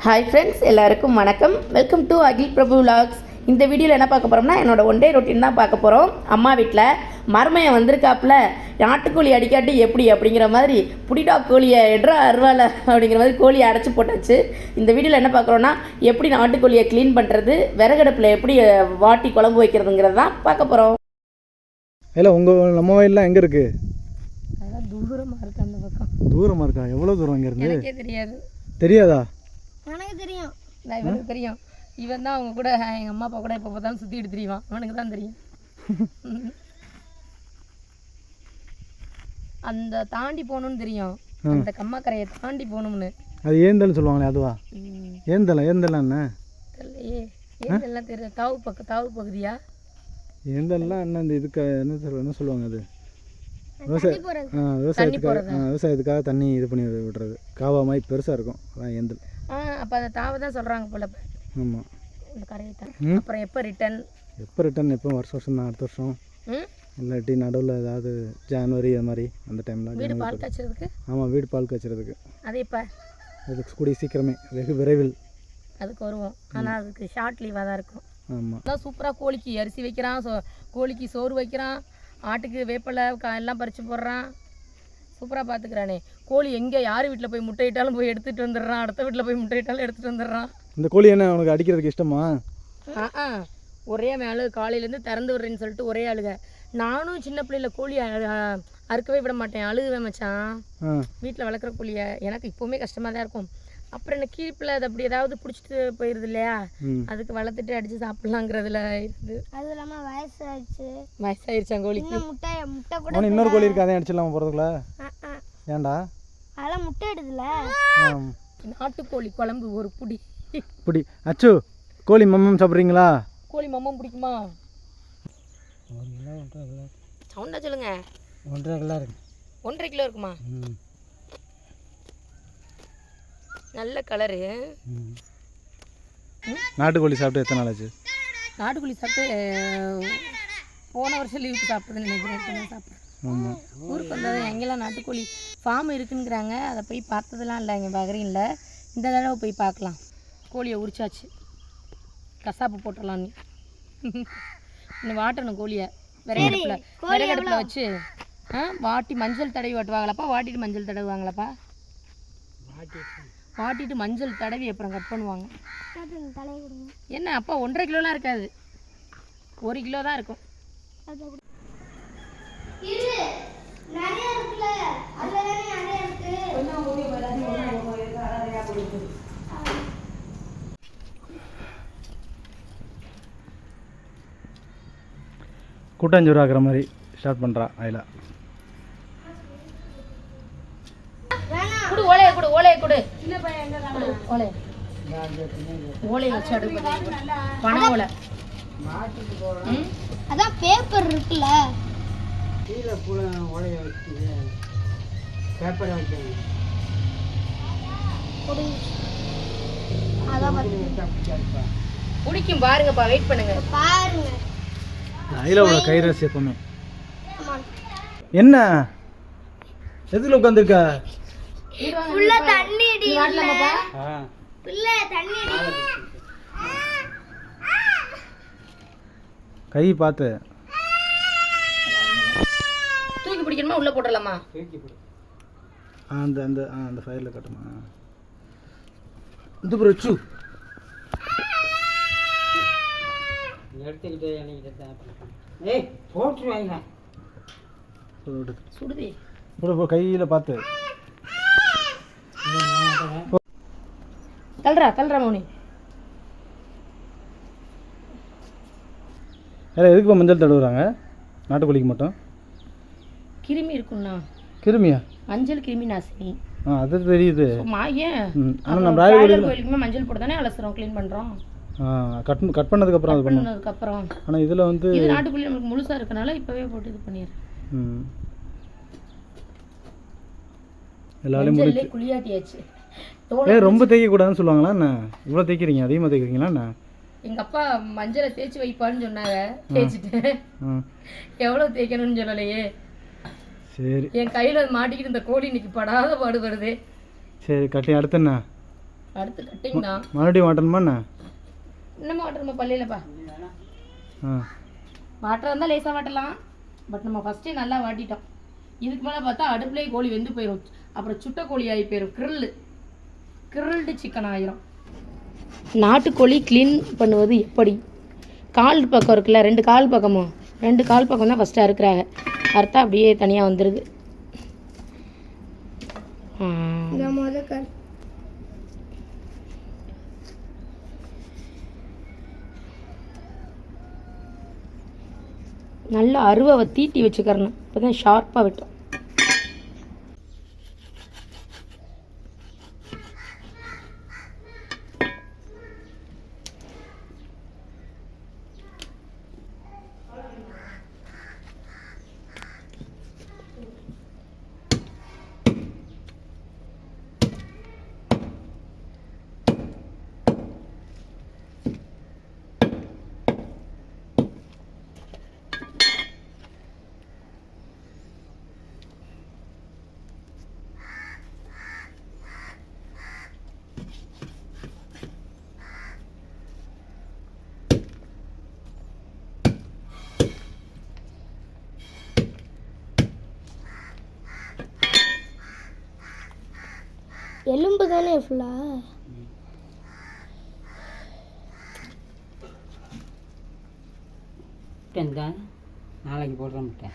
Hi friends, எல்லாருக்கும் வணக்கம். Welcome to Akil Prabhu vlogs. இந்த வீடியோவில் என்ன பார்க்க போகிறோம்னா, என்னோடய ஒன் டே ரொட்டீன் தான் பார்க்க போகிறோம். அம்மா வீட்டில் மருமையை வந்திருக்காப்புல, நாட்டுக்கோழி அடிக்காட்டி எப்படி அப்படிங்கிற மாதிரி புடிடா கோழியை எட்ரா அருவாலை அப்படிங்கிற மாதிரி கோழியை அடைச்சி போட்டாச்சு. இந்த வீடியோவில் என்ன பார்க்குறோன்னா, எப்படி நாட்டுக்கோழியை க்ளீன் பண்ணுறது, விறகடுப்பில் எப்படி வாட்டி குழம்பு வைக்கிறதுங்கிறது தான் பார்க்க போகிறோம். இல்லை நம்ம வயல்லாம் எங்கே இருக்குது? அதெல்லாம் தூரமாக இருக்குது. அந்த பக்கம் தூரமாக இருக்கா? எவ்வளோ தூரம் இங்கேருந்து? எனக்கே தெரியாது. தெரியாதா? எனக்கு தெரியும். நான் இவனுக்கு தெரியும். இவன் தான் அவங்க கூட எங்கள் அம்மா அப்பா கூட இப்போ பார்த்தாலும் சுற்றிட்டு தெரியுவான். அவனுக்கு தான் தெரியும். அந்த தாண்டி போகணும்னு தெரியும். அந்த கம்மாக்கரையை தாண்டி போகணும்னு. அது ஏந்தல்னு சொல்லுவாங்களே, அதுவா? ஏந்தலாம் என்ன தெரியலையே. ஏந்தல்லாம் தெரியும். தாவு பகுதியா? ஏந்தல்லாம் என்ன இந்த இதுக்கு என்ன சொல்லுவாங்க? அது விவசாயத்துக்காக தண்ணி இது பண்ணி விடுறது. காவா மாதிரி பெருசாக இருக்கும், அதான் ஏந்தல். அப்போ அந்த தாவை தான் சொல்கிறாங்க போல. ஆமாம், இந்த கரையை தான். அப்புறம் எப்போ ரிட்டன்? எப்போ வருஷம் தான், அடுத்த வருஷம். இல்லாட்டி நடுவில் ஏதாவது ஜனவரி அது மாதிரி அந்த டைமில் வீடு பால் காய்ச்சறதுக்கு. ஆமாம், வீடு பால் காய்ச்சறதுக்கு. அது இப்போ அதுக்கு கூடிய சீக்கிரமே, வெகு விரைவில் அதுக்கு வருவோம். ஆனால் அதுக்கு ஷார்ட் லீவாக தான் இருக்கும். ஆமாம், அதான் சூப்பராக கோழிக்கு அரிசி வைக்கிறான், கோழிக்கு சோறு வைக்கிறான், ஆட்டுக்கு வேப்பலை எல்லாம் பறித்து போடுறான். சூப்பராக பார்த்துக்கிறானே. கோழி எங்கே யார் வீட்டில் போய் முட்டையிட்டாலும் போய் எடுத்துகிட்டு வந்துடுறான், அடுத்த வீட்டில் போய் முட்டையிட்டாலும் எடுத்துகிட்டு வந்துடுறான். இந்த கோழி என்ன உனக்கு அடிக்கிறதுக்கு இஷ்டமா? ஒரே மேலே காலையிலேருந்து திறந்து விடுறேன்னு சொல்லிட்டு ஒரே அழுக. நானும் சின்ன பிள்ளையில கோழி அறுக்கவே விட மாட்டேன், அழுகுவேன் மச்சான். வீட்டில் வளர்க்குற கோழியை எனக்கு இப்போவுமே கஷ்டமாக தான் இருக்கும். அப்புறம் என்ன கீழ்ப்பில் அது அப்படி ஏதாவது பிடிச்சிட்டு போயிடுது இல்லையா, அதுக்கு வளர்த்துட்டு அடித்து சாப்பிட்லாங்கிறதுல இருக்குது. அது இல்லாமல் வயசாயிருச்சான் கோழிக்கு. முட்டை கூட இன்னொரு கோழி இருக்கு, அதையும் அடிச்சிடலாமா போகிறதுக்குள்ள? ஏன்டா? அதெல்லாம் முட்டை எடுதுல. நாட்டுக்கோழி குழம்பு ஒரு புடி. அச்சு, கோழி மம்மம் சாப்பிட்றீங்களா? கோழி மம்மம் பிடிக்குமா? சவுண்டா சொல்லுங்க. 1.5 கிலோ இருக்கு. 1.5 கிலோ இருக்குமா? நல்ல கலரு. நாட்டுக்கோழி சாப்பிட்டு எத்தனை நாள் ஆச்சு? நாட்டுக்கோழி சாப்பிட்டு போன வருஷம் லீவுக்கு சாப்பிட்டதுன்னு நினைக்கிறேன். சாப்பிட்றேன். ஆமாம், ஊருக்கு வந்தது. எங்கெல்லாம் நாட்டுக்கோழி ஃபார்ம் இருக்குங்கிறாங்க, அதை போய் பார்த்ததெல்லாம் இல்லை இங்கே பஹ்ரைனில். இந்த தடவை போய் பார்க்கலாம். கோழியை உரிச்சாச்சு, கசாப்பு போட்டுடலான்னு. இன்னும் வாட்டணும் கோழியை விறகடுப்பில் வச்சு. வாட்டி மஞ்சள் தடவி வாட்டுவாங்களாப்பா? வாட்டிட்டு மஞ்சள் தடவுவாங்களாப்பா? வாட்டிட்டு மஞ்சள் தடவி அப்புறம் கட் பண்ணுவாங்க. என்ன அப்பா 1.5 கிலோலாம் இருக்காது, 1 கிலோ தான் இருக்கும். கூட்டாஞ்சோறு ஆக்குற மாதிரி ஸ்டார்ட் பண்ணுறா அதில். அதான் பேப்பர் இருக்குல்ல, பிடிக்கும் பாருங்கப்பா, வெயிட் பண்ணுங்க. பாருங்க ஐலாவோட கைரசி எப்பவுமே. என்ன எதுல உட்காந்துருக்க? தண்ணி கை பார்த்து தூக்கி பிடிக்கணுமா உள்ள போடலாமா? அந்த அந்த அந்த ஃபயரில் கட்டுமா? இந்த பிரச்சு எடுத்துக்கிட்டு ஏய் போட்டுருவாங்க. சுடுதி போ கையில் பார்த்து தள்ளுறா மௌனி. எதுக்கு மஞ்சள் தடவுறாங்க நாட்டுக்கோழிக்கு மட்டும்? கிருமி இருக்குண்ணா. கிருமியா? மஞ்சள் கிருமி நாசினி. அது தெரியுது. ஆனால் நம்ம பிராய்லர் கோழிக்குமே மஞ்சள் போட்டு தானே அலசுறோம், க்ளீன் பண்ணுறோம். கட் பண்ணதுக்கப்புறம் அது பண்ணதுக்கப்புறம். ஆனால் இதில் வந்து இது நாட்டுக்கோழி நமக்கு முழுசாக இருக்கனால இப்போவே போட்டு இது பண்ணிடுறேன். எல்லாரும் முடிச்சு குளியாட்டியாச்சு. ரொம்ப தேய்க்கக்கூடாதுன்னு சொல்லுவாங்களா என்ன? இவ்வளோ தேய்க்கிறீங்க, அதிகமாக தேய்க்கிறீங்களா என்ன? எங்கள் அப்பா மஞ்சளை தேய்ச்சி வைப்பான்னு சொன்னாங்க, தேய்ச்சிட்டேன். எவ்வளோ தேய்க்கணும்னு சொல்லலையே. சரி, என் கையில் மாட்டிக்கிட்டு இந்த கோழி இன்னைக்கு படாத பாடுபடுது. சரி கட்டி அடுத்து என்ன? அடுத்து கட்டிங் தான். மறுபடியும் வாட்டணுமா என்ன? இன்னமும் வாட்டணுமா பள்ளியிலப்பா? ஆ வாட்டர் இருந்தால் லேசாக வாட்டலாம். பட் நம்ம ஃபஸ்ட்டே நல்லா வாட்டிட்டோம். இதுக்கு மேலே பார்த்தா அடுப்புலேயே கோழி வெந்து போயிடும். அப்புறம் சுட்ட கோழி ஆகி போயிடும். கிரில்டு சிக்கன் ஆகிரும். நாட்டுக்கோழி க்ளீன் பண்ணுவது எப்படி? கால் பக்கம் இருக்குல்ல, 2 கால் பக்கமும் 2 கால் பக்கம் தான் ஃபஸ்ட்டு அறுக்கிறாங்க. அறுத்தா அப்படியே தனியாக வந்துடுது. நல்லா அருவாவை தீட்டி வச்சுக்கிறணும். இப்போ தான் ஷார்ப்பாக விட்டோம். எலும்பு தானே ஃபுல்லா. நாளைக்கு போடுற முட்டை.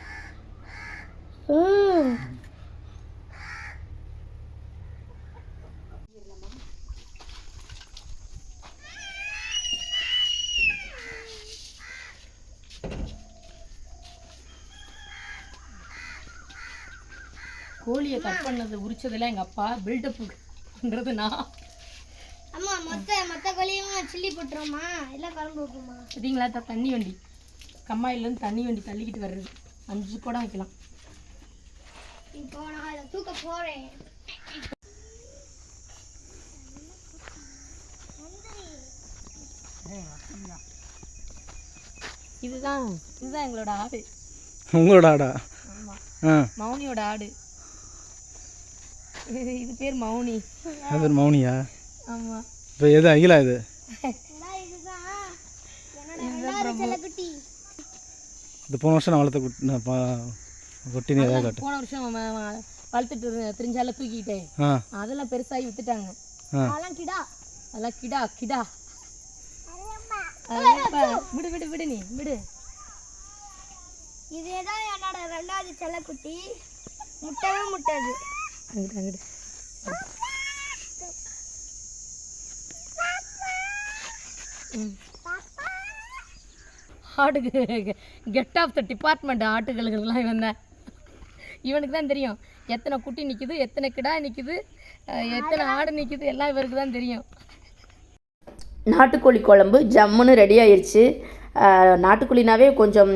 கோழியை கட் பண்ணது உரிச்சதெல்லாம் எங்கள் அப்பா பில்டப்புன்றது நான். அம்மா மொத்த கோழியும் சில்லி போட்டுருமா இல்லை குழம்பு வைக்குமா? பார்த்தீங்களா தண்ணி வண்டி கம்மாயிலேருந்து தண்ணி வண்டி தள்ளிக்கிட்டு வர்றது. 5 கூட வைக்கலாம். இப்போ நான் அதை தூக்க போகிறேன். இதுதான் எங்களோட ஆடு. உங்களோட ஆடா? ஆமாம், ஆ மௌனியோட ஆடு. இது பேர் மௌனி. அது பேர் மௌனியா? ஆமாம். இப்போ எது அகிலா? இது இது போன வருஷம் நான் வளர்த்த கொட்டினே ஏதாவது காட்டு. போன வருஷம் வளர்த்துட்டு தெரிஞ்சால தூக்கிட்டேன். அதெல்லாம் பெருசாகி வித்துட்டாங்க. அதெல்லாம் கிடா. விடு விடு விடு நீ விடு. இதேதான் என்னோட 2வது செல்லக்குட்டி. முட்டவே முட்டாது. அங்கிட்டு ஆட்டுக்கு கெட் ஆஃப் த டிபார்ட்மெண்ட். ஆட்டுகளுக்கெல்லாம் இவனுக்கு தான் தெரியும் எத்தனை குட்டி நிற்குது, எத்தனை கிடா நிற்குது, எத்தனை ஆடு நிற்குது, எல்லாம் இவருக்கு தான் தெரியும். நாட்டுக்கோழி குழம்பு ஜம்முன்னு ரெடி ஆயிடுச்சு. நாட்டுக்கோழினாவே கொஞ்சம்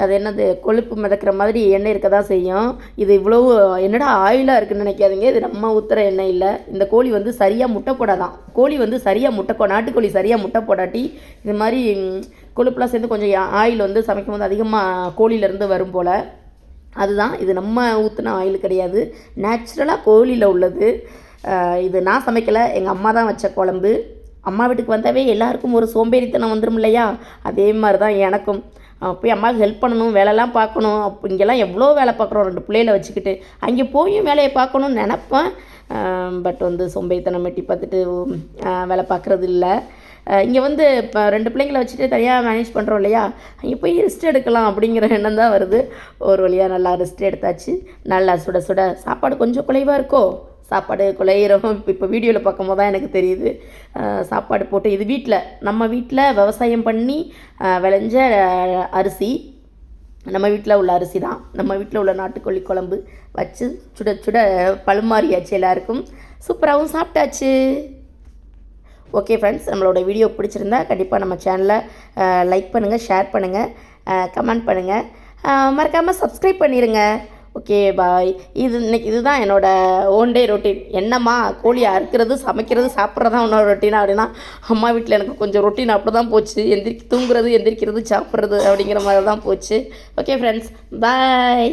அது என்னது கொழுப்பு மிதக்கிற மாதிரி எண்ணெய் இருக்க தான் செய்யும். இது இவ்வளோ என்னடா ஆயிலாக இருக்குதுன்னு நினைக்காதீங்க. இது நம்ம ஊற்றுற எண்ணெய் இல்லை. இந்த கோழி வந்து சரியாக முட்டை போடாதான். கோழி வந்து சரியாக நாட்டுக்கோழி சரியாக முட்டை போடாட்டி இது மாதிரி கொழுப்புலாம் சேர்ந்து கொஞ்சம் ஆயில் வந்து சமைக்கும் போது அதிகமாக கோழியிலேருந்து வரும் போல். அதுதான் இது நம்ம ஊற்றின ஆயில் கிடையாது, நேச்சுரலாக கோழியில் உள்ளது. இது நான் சமைக்கலை, எங்கள் அம்மா தான் வச்ச குழம்பு. அம்மா வீட்டுக்கு வந்தாவே எல்லாருக்கும் ஒரு சோம்பேறித்தனம் வந்துடும் இல்லையா? அதே மாதிரி தான் எனக்கும். போய் அம்மாவுக்கு ஹெல்ப் பண்ணணும், வேலைலாம் பார்க்கணும். இங்கெல்லாம் எவ்வளோ வேலை பார்க்குறோம் 2 பிள்ளைகளை வச்சுக்கிட்டு. அங்கே போயும் வேலையை பார்க்கணுன்னு நினப்பேன். பட் வந்து சோம்பேறித்தனம் எட்டி பார்த்துட்டு வேலை பார்க்குறது இல்லை. இங்கே வந்து இப்போ 2 பிள்ளைங்களை வச்சுட்டு தனியாக மேனேஜ் பண்ணுறோம் இல்லையா? அங்கே போய் ரெஸ்ட் எடுக்கலாம் அப்படிங்கிற எண்ணம் தான் வருது. ஒரு வழியாக நல்லா ரெஸ்ட் எடுத்தாச்சு. நல்லா சுட சுட சாப்பாடு கொஞ்சம் குறைவாக இருக்கோ, சாப்பாடு குழையிறோம். இப்போ வீடியோவில் பார்க்கும் போது தான் எனக்கு தெரியுது. சாப்பாடு போட்டு இது நம்ம வீட்டில் விவசாயம் பண்ணி விளைஞ்ச அரிசி, நம்ம வீட்டில் உள்ள அரிசி தான். நம்ம வீட்டில் உள்ள நாட்டுக்கோழி குழம்பு வச்சு சுட சுட பழுமாறியாச்சு. எல்லாருக்கும் சூப்பராகவும் சாப்பிட்டாச்சு. ஓகே ஃப்ரெண்ட்ஸ், நம்மளோட வீடியோ பிடிச்சிருந்தா கண்டிப்பாக நம்ம சேனலை லைக் பண்ணுங்கள், ஷேர் பண்ணுங்கள், கமெண்ட் பண்ணுங்கள், மறக்காமல் சப்ஸ்கிரைப் பண்ணிடுங்க. Okay bye. இதுதான் என்னோடய ஓன் டே ரொட்டீன். என்னம்மா கோழி அறுக்கிறது, சமைக்கிறது, சாப்பிட்றது தான் என்னோடய ரொட்டீனா அப்படின்னா, அம்மா வீட்டில் எனக்கு கொஞ்சம் ரொட்டீன் அப்படி தான் போச்சு. தூங்குறது, எந்திரிக்கிறது, சாப்பிட்றது அப்படிங்கிற மாதிரி தான் போச்சு. ஓகே ஃப்ரெண்ட்ஸ், பாய்.